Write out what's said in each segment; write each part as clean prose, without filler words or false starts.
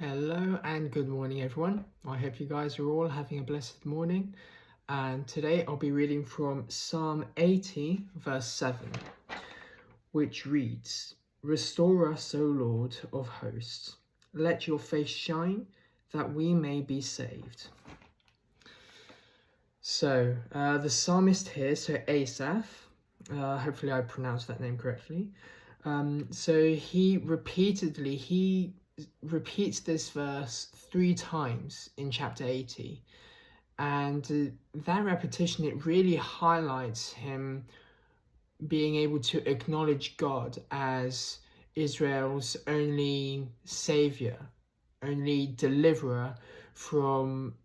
Hello and good morning, everyone. I hope you guys are all having a blessed morning. And today I'll be reading from Psalm 80, verse 7, which reads, "Restore us, O Lord of hosts. Let your face shine, that we may be saved." So, the psalmist here, so Asaph, hopefully I pronounced that name correctly. So he repeats this verse 3 times in chapter 80, and that repetition, it really highlights him being able to acknowledge God as Israel's only savior, only deliverer from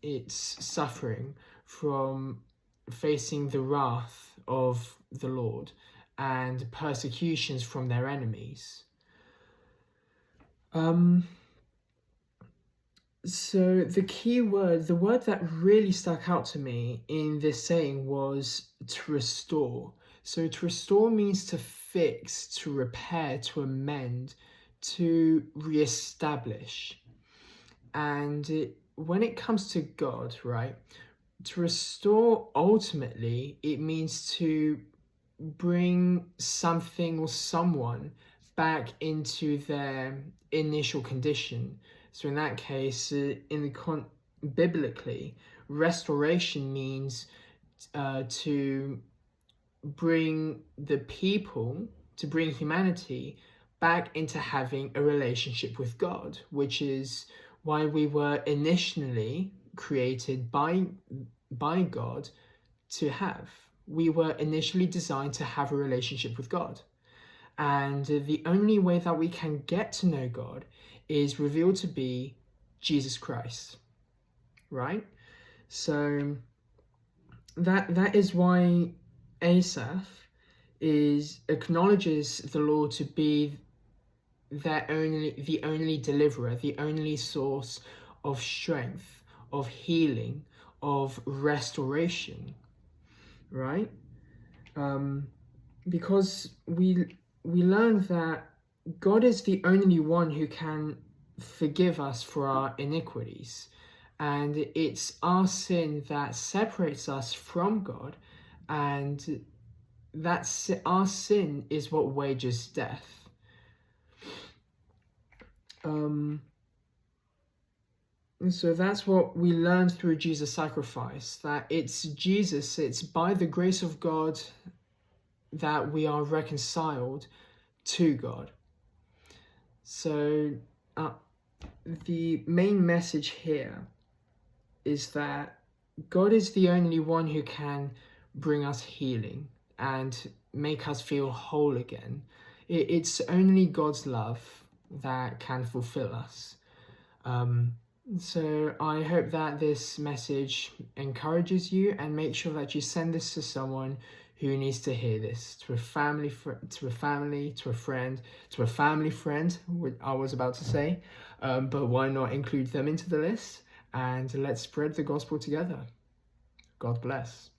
its suffering, from facing the wrath of the Lord and persecutions from their enemies. So the word that really stuck out to me in this saying was to restore. So to restore means to fix, to repair, to amend, to reestablish. And when it comes to God, right, to restore, ultimately, it means to bring something or someone back into their initial condition. So in that case, biblically, restoration means to bring humanity back into having a relationship with God, which is why we were initially created by God to have. We were initially designed to have a relationship with God. And the only way that we can get to know God is revealed to be Jesus Christ, right? So that is why Asaph acknowledges the Lord to be the only deliverer, the only source of strength, of healing, of restoration, right? Because we learn that God is the only one who can forgive us for our iniquities, and it's our sin that separates us from God, and our sin is what wages death. So that's what we learned through Jesus' sacrifice, that it's by the grace of God that we are reconciled to God. So the main message here is that God is the only one who can bring us healing and make us feel whole again. It's only God's love that can fulfill us. So I hope that this message encourages you, and make sure that you send this to someone who needs to hear this, to a family friend, I was about to say, but why not include them into the list, and let's spread the gospel together. God bless.